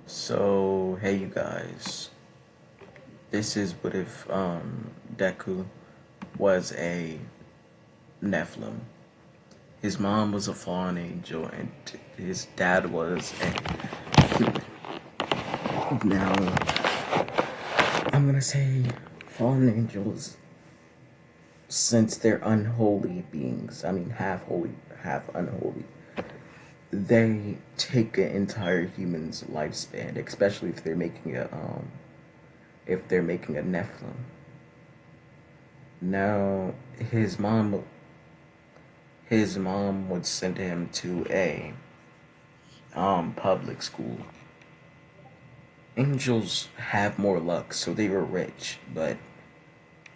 So, hey you guys, this is what if Deku was a nephilim. His mom was a fallen angel and his dad was a human. Now, I'm gonna say fallen angels, since they're unholy beings, I mean half holy, half unholy, they take an entire human's lifespan, especially if they're making a nephilim. Now, his mom would send him to a public school. Angels have more luck, so they were rich, but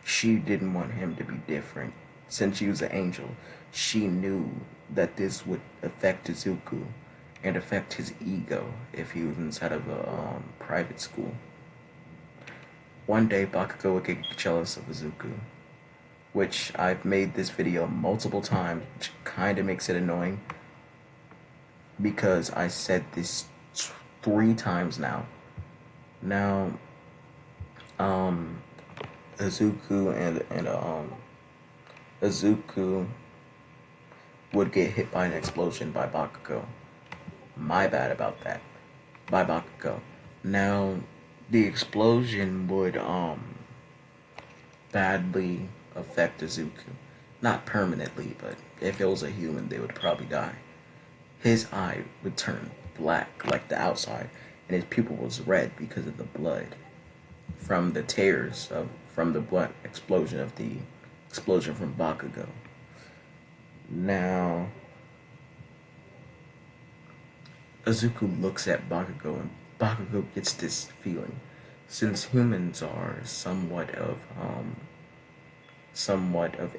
she didn't want him to be different. Since she was an angel, she knew that this would affect Izuku and affect his ego if he was inside of a private school. One day, Bakugo would get jealous of Izuku, which I've made this video multiple times, which kind of makes it annoying because I said this 3 times now. Now, um, Izuku and Izuku would get hit by an explosion by Bakugo. My bad about that. By Bakugo. Now, the explosion would badly affect Izuku. Not permanently, but if it was a human, they would probably die. His eye would turn black like the outside, and his pupil was red because of the blood from the tears from the blood explosion from Bakugo. Now, Izuku looks at Bakugo, and Bakugo gets this feeling. Since humans are somewhat of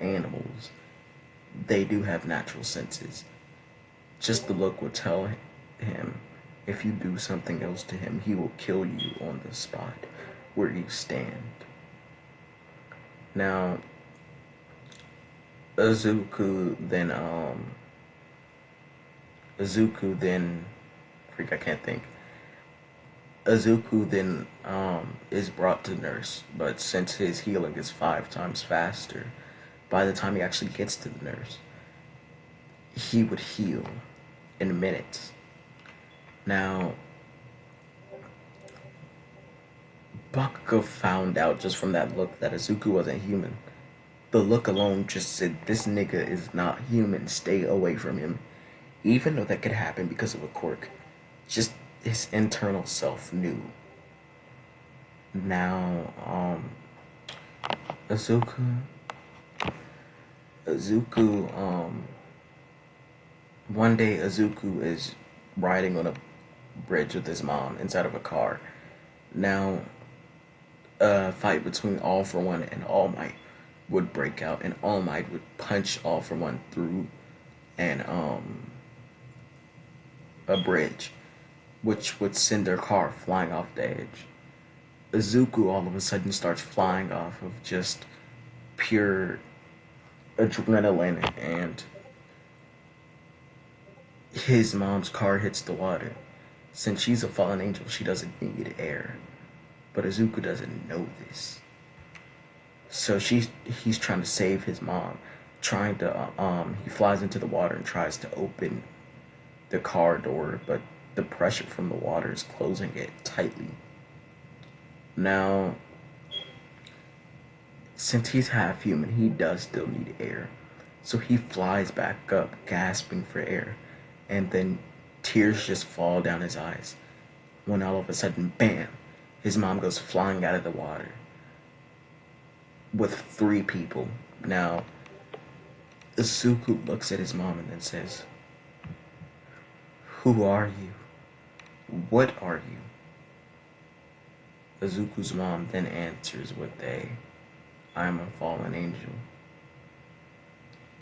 animals, they do have natural senses. Just the look would tell him if you do something else to him, he will kill you on the spot where you stand. Now, Izuku then Izuku then freak I can't think. Izuku then is brought to nurse, but since his healing is 5 times faster, by the time he actually gets to the nurse, he would heal in minutes. Now, Bakugo found out just from that look that Izuku wasn't human. The look alone just said, this nigga is not human, stay away from him. Even though that could happen because of a quirk, just his internal self knew. Now, Izuku, Izuku, one day Izuku is riding on a bridge with his mom inside of a car. Now, a fight between All For One and All Might would break out, and All Might would punch All For One through an a bridge, which would send their car flying off the edge. Izuku all of a sudden starts flying off of just pure adrenaline, and his mom's car hits the water. Since she's a fallen angel, she doesn't need air. But Izuku doesn't know this. So he's trying to save his mom. He flies into the water and tries to open the car door, but the pressure from the water is closing it tightly. Now, since he's half human, he does still need air. So he flies back up, gasping for air, and then tears just fall down his eyes. When all of a sudden, bam, his mom goes flying out of the water with 3 people. Now, Izuku looks at his mom and then says, "Who are you? What are you?" Izuku's mom then answers with "I am a fallen angel.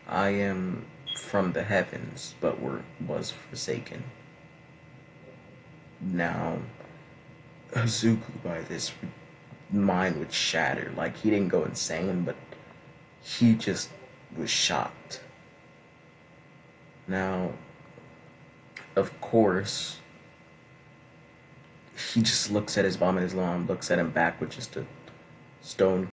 I am from the heavens, but was forsaken." Now, Izuku, by this, mind would shatter. Like, he didn't go insane, but he just was shocked. Now, of course, he just looks at his mom, and his mom looks at him back with just a stone